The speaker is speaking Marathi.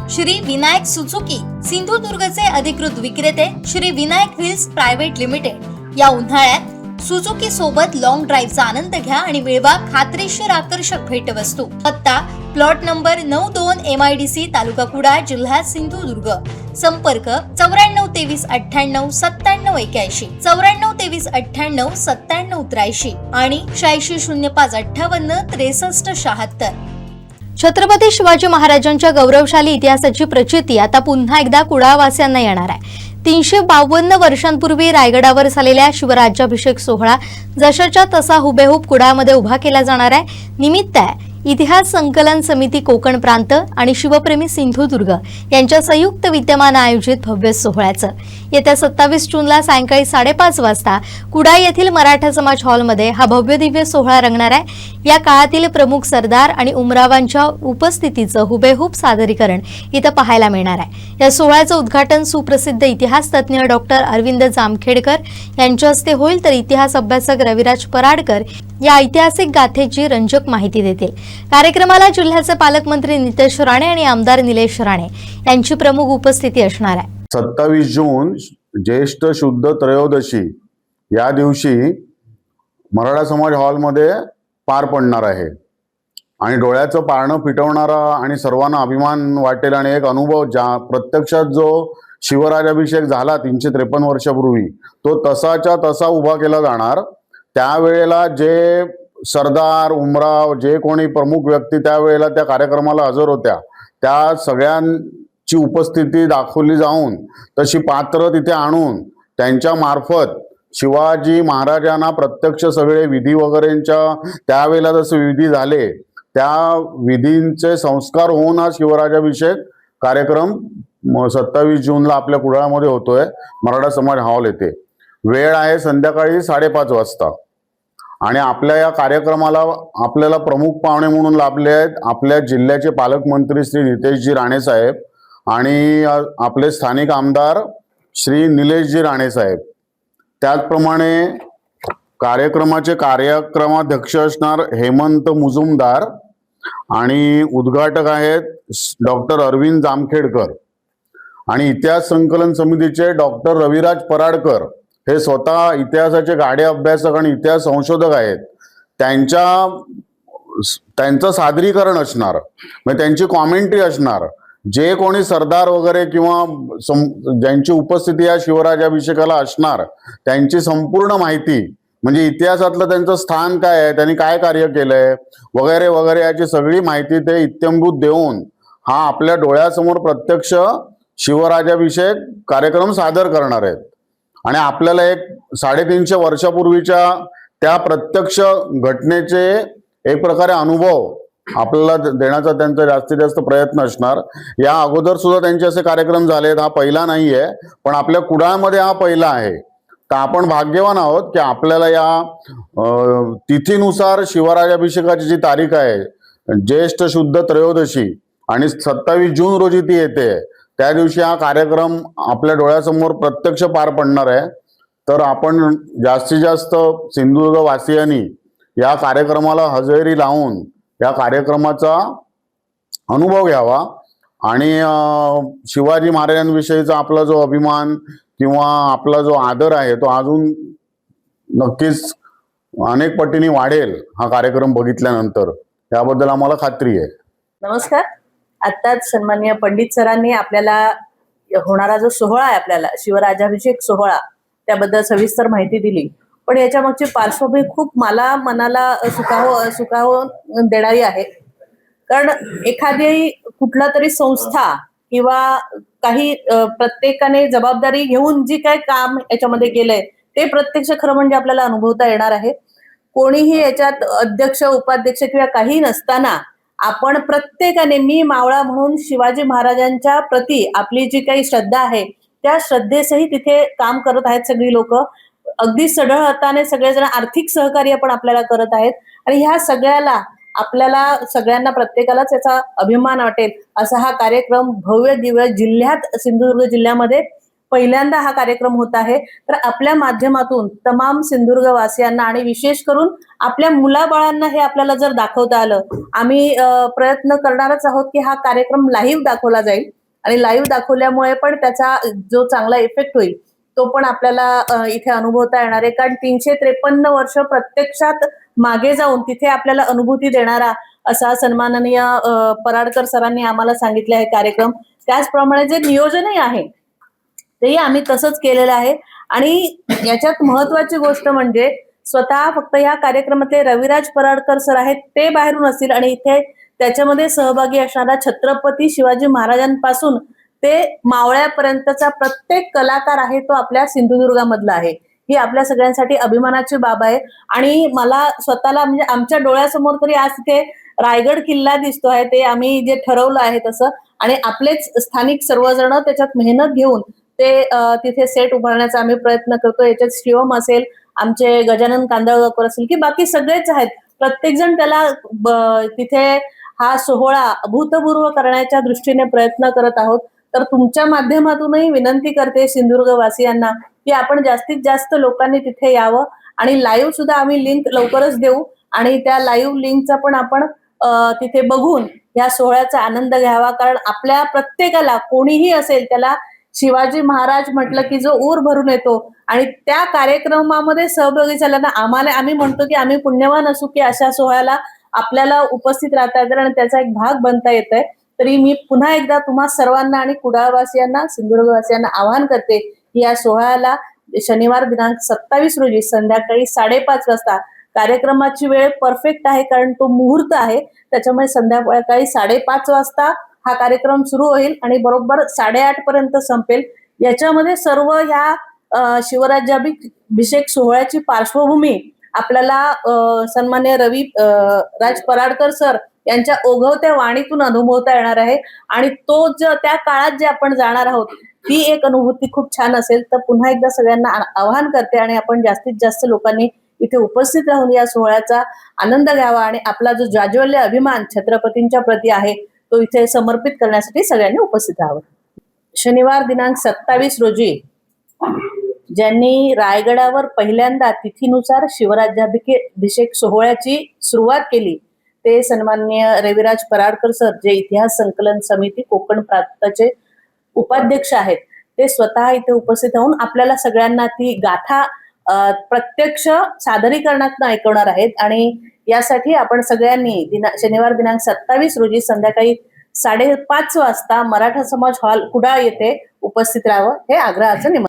श्री विनायक सुझुकी सिंधुदुर्गचे अधिकृत विक्रेते Shri Vinayak wheels private limited या उन्हाळ्यात सुझुकी सोबत लॉंग ड्राईव्हचा आनंद घ्या आणि मिळवा खात्रीशीर आकर्षक भेटवस्तू। पत्ता प्लॉट नंबर 92 MIDC तालुका कुडाळ जिल्हा सिंधुदुर्ग। संपर्क 9423989781 9423989783 आणि 8605586376। छत्रपती शिवाजी महाराजांच्या गौरवशाली इतिहासाची प्रचिती आता पुन्हा एकदा कुडाळवासियांना येणार आहे। 352 वर्षांपूर्वी रायगडावर झालेल्या शिवराज्याभिषेक सोहळा जशाच्या तसा हुबेहूब कुडाळमध्ये उभा केला जाणार आहे। निमित्त आहे इतिहास संकलन समिती कोकण प्रांत आणि शिवप्रेमी सिंधुदुर्ग यांच्या संयुक्त विद्यमाने आयोजित भव्य सोहळ्याचं येत्या 27 जूनला सायंकाळी 5:30 वाजता कुडाळ येथील मराठा समाज हॉलमध्ये हा भव्य दिव्य सोहळा रंगणार आहे। या काळातील प्रमुख सरदार आणि उमरावांच्या उपस्थितीचं हुबेहूब सादरीकरण इथं पाहायला मिळणार आहे। या सोहळ्याचं उद्घाटन सुप्रसिद्ध इतिहास तज्ज्ञ डॉक्टर अरविंद जामखेडकर यांच्या हस्ते होईल, तर इतिहास अभ्यासक रविराज पराडकर या ऐतिहासिक गाथेची रंजक माहिती देतील। कार्यक्रमाला जिल्ह्याचे पालकमंत्री नितेश राणे आणि आमदार निलेश राणे यांची प्रमुख उपस्थिती असणार आहे। 27 जून ज्येष्ठ शुद्ध त्रयोदशी या दिवशी मराठा समाज हॉलमध्ये पार पडणार आहे आणि डोळ्याचं पारणं फिटवणारा आणि सर्वांना अभिमान वाटेल आणि एक अनुभव ज्या प्रत्यक्षात जो शिवराजाभिषेक झाला 353 वर्षापूर्वी तो तसाच्या तसा उभा केला जाणार। त्यावेळेला जे सरदार उमराव जे कोणी प्रमुख व्यक्ती त्यावेळेला त्या कार्यक्रमाला हजर होत्या त्या सगळ्यांची उपस्थिती दाखवली जाऊन तशी पात्र तिथे आणून त्यांच्या मार्फत शिवाजी महाराजांना प्रत्यक्ष सगळे विधी वगैरेंच्या त्यावेळेला जसे विधी झाले त्या विधींचे संस्कार होऊन हा शिवराजाभिषेक कार्यक्रम 27 जूनला आपल्या कुडाळमध्ये होतोय मराठा समाज हॉल येथे। वेळ आहे संध्याकाळी 5:30 वाजता आणि आपल्या या कार्यक्रमाला आपल्याला प्रमुख पाहुणे म्हणून लाभले आहेत आपल्या जिल्ह्याचे पालकमंत्री श्री नितेशजी राणे साहेब आणि आपले स्थानिक आमदार श्री निलेशजी राणे साहेब। त्याचप्रमाणे कार्यक्रमाचे कार्यक्रमाध्यक्ष असणार हेमंत मुजुमदार आणि उद्घाटक आहेत डॉक्टर अरविंद जामखेडकर आणि इतिहास संकलन समितीचे डॉक्टर रविराज पराडकर हे स्वतः इतिहासाचे गाढे अभ्यासक आणि इतिहास संशोधक आहेत। त्यांचं सादरीकरण असणार म्हणजे त्यांची कॉमेंट्री असणार। जे कोणी सरदार वगैरे किंवा ज्यांची उपस्थिती या शिवराजाभिषेकाला असणार त्यांची संपूर्ण माहिती म्हणजे इतिहासातलं त्यांचं स्थान काय आहे त्यांनी काय कार्य केलंय वगैरे वगैरे याची सगळी माहिती ते इत्थंभूत देऊन हा आपल्या डोळ्यासमोर प्रत्यक्ष शिवराजाभिषेक कार्यक्रम सादर करणार आहेत। आणि आपल्याला एक 350 वर्षापूर्वीच्या त्या प्रत्यक्ष घटनेचे एक प्रकारे अनुभव आपल्याला देण्याचा त्यांचा जास्तीत जास्त प्रयत्न असणार। या अगोदर सुद्धा त्यांचे असे कार्यक्रम झालेत, हा पहिला नाहीये पण आपल्या कुडाळमध्ये हा पहिला आहे। तर आपण भाग्यवान आहोत की आपल्याला या तिथीनुसार शिवराजाभिषेकाची जी तारीख आहे ज्येष्ठ शुद्ध त्रयोदशी आणि 27 जून रोजी ती येते त्या दिवशी हा कार्यक्रम आपल्या डोळ्यासमोर प्रत्यक्ष पार पडणार आहे। तर आपण जास्तीत जास्त सिंधुदुर्ग वासियांनी या कार्यक्रमाला हजेरी लावून या कार्यक्रमाचा अनुभव घ्यावा आणि शिवाजी महाराजांविषयीचा आपला जो अभिमान किंवा आपला जो आदर आहे तो अजून नक्कीच अनेक पटीने वाढेल हा कार्यक्रम बघितल्यानंतर, याबद्दल आम्हाला खात्री आहे। नमस्कार। आत्ताच सन्माननीय पंडित सरांनी आपल्याला होणारा जो सोहळा आहे आपल्याला शिवराजाभिषेक सोहळा त्याबद्दल सविस्तर माहिती दिली, पण याच्या मागची पार्श्वभूमी खूप मला मनाला सुखावून देणारी आहे। कारण एखादी कुठला तरी संस्था किंवा काही प्रत्येकाने जबाबदारी घेऊन जी काय काम याच्यामध्ये केलंय ते प्रत्यक्ष खरं म्हणजे आपल्याला अनुभवता येणार आहे। कोणीही याच्यात अध्यक्ष उपाध्यक्ष किंवा काही नसताना आपण प्रत्येकाने मी मावळा म्हणून शिवाजी महाराजांच्या प्रती आपली जी काही श्रद्धा आहे त्या श्रद्धेसही तिथे काम करत आहेत सगळी लोक। अगदी सढळ हाताने सगळेजण आर्थिक सहकार्य पण आपल्याला करत आहेत आणि ह्या सगळ्याला आपल्याला सगळ्यांना प्रत्येकालाच याचा अभिमान वाटेल असा हा कार्यक्रम भव्य दिव्य जिल्ह्यात सिंधुदुर्ग जिल्ह्यामध्ये पहिल्यांदा हा कार्यक्रम होत आहे. तर आपल्या माध्यमातून तमाम सिंधुदुर्गवासियांना आणि विशेष करून आपल्या मुलाबाळांना हे आपल्याला जर दाखवता आलं, आम्ही प्रयत्न करणारच आहोत की हा कार्यक्रम लाईव्ह दाखवला जाईल आणि लाईव्ह दाखवल्यामुळे पण त्याचा जो चांगला इफेक्ट होईल तो पण आपल्याला इथे अनुभवता येणार आहे. कारण 353 वर्ष प्रत्यक्षात मागे जाऊन तिथे आपल्याला अनुभूती देणारा असा सन्माननीय पराडकर सरांनी आम्हाला सांगितले आहे कार्यक्रम. त्याचप्रमाणे जे नियोजनही आहे तेही आम्ही तसंच केलेलं आहे. आणि याच्यात महत्वाची गोष्ट म्हणजे स्वतः फक्त या कार्यक्रमातले रविराज पराडकर सर आहेत ते बाहेरून असतील आणि इथे त्याच्यामध्ये सहभागी असणारा छत्रपती शिवाजी महाराजांपासून ते मावळ्यापर्यंतचा प्रत्येक कलाकार आहे तो आपल्या सिंधुदुर्गामधला आहे. ही आपल्या सगळ्यांसाठी अभिमानाची बाब आहे. आणि मला स्वतःला म्हणजे आमच्या डोळ्यासमोर तरी आज तिथे रायगड किल्ला दिसतो आहे, ते आम्ही जे ठरवलं आहे तसं. आणि आपलेच स्थानिक सर्वजण त्याच्यात मेहनत घेऊन ते तिथे सेट उभारण्याचा आम्ही प्रयत्न करतो. याच्यात शिवम असेल, आमचे गजानन कांदळकर असेल की बाकी सगळेच आहेत. प्रत्येक जण त्याला तिथे हा सोहळा अभूतपूर्व करण्याच्या दृष्टीने प्रयत्न करत आहोत. तर तुमच्या माध्यमातूनही विनंती करते सिंधुदुर्गवासियांना की आपण जास्तीत जास्त लोकांनी तिथे यावं. आणि लाईव्ह सुद्धा आम्ही लिंक लवकरच देऊ आणि त्या लाईव्ह लिंकचा पण आपण तिथे बघून या सोहळ्याचा आनंद घ्यावा. कारण आपल्या प्रत्येकाला कोणीही असेल त्याला शिवाजी महाराज म्हटलं की जो ऊर भरून येतो आणि त्या कार्यक्रमामध्ये सहभागी झाल्यानं आम्ही म्हणतो की आम्ही पुण्यवान असू की अशा सोहळ्याला आपल्याला उपस्थित राहता येतं आणि त्याचा एक भाग बनता येतोय. तरी मी पुन्हा एकदा तुम्हा सर्वांना आणि कुडाळवासियांना सिंधुदुर्गवासियांना आवाहन करते की या सोहळ्याला शनिवार दिनांक 27 रोजी संध्याकाळी 5:30 वाजता कार्यक्रमाची वेळ परफेक्ट आहे कारण तो मुहूर्त आहे. त्याच्यामुळे संध्याकाळी 5:30 वाजता हा कार्यक्रम सुरू होईल आणि बरोबर 8:30 पर्यंत संपेल. याच्यामध्ये सर्व ह्या शिवराज्याभिषेक सोहळ्याची पार्श्वभूमी आपल्याला सन्मान्य राज पराडकर सर यांच्या ओघवत्या वाणीतून अनुभवता येणार आहे. आणि तो त्या काळात जे आपण जाणार आहोत ती एक अनुभूती खूप छान असेल. तर पुन्हा एकदा सगळ्यांना आवाहन करते आणि आपण जास्तीत जास्त लोकांनी इथे उपस्थित राहून या सोहळ्याचा आनंद घ्यावा आणि आपला जो जाज्वल्य अभिमान छत्रपतींच्या प्रती आहे तो इथे समर्पित करण्यासाठी सगळ्यांनी उपस्थित राहावं. शनिवार दिनांक 27 रोजी ज्यांनी रायगडावर पहिल्यांदा तिथीनुसार शिवराज्याभिषेक सोहळ्याची सुरुवात केली ते सन्माननीय रविराज पराडकर सर, जे इतिहास संकलन समिती कोकण प्रांताचे उपाध्यक्ष आहेत, ते स्वतः इथे उपस्थित राहून आपल्याला सगळ्यांना ती गाथा प्रत्यक्ष सादरीकरणात ऐकवणार आहेत. आणि यासाठी आपण सगळ्यांनी शनिवार दिनांक 27 रोजी संध्याकाळी 5:30 वाजता मराठा समाज हॉल कुडाळ येथे उपस्थित राहावं हे आग्रहाचं निमंत्रण.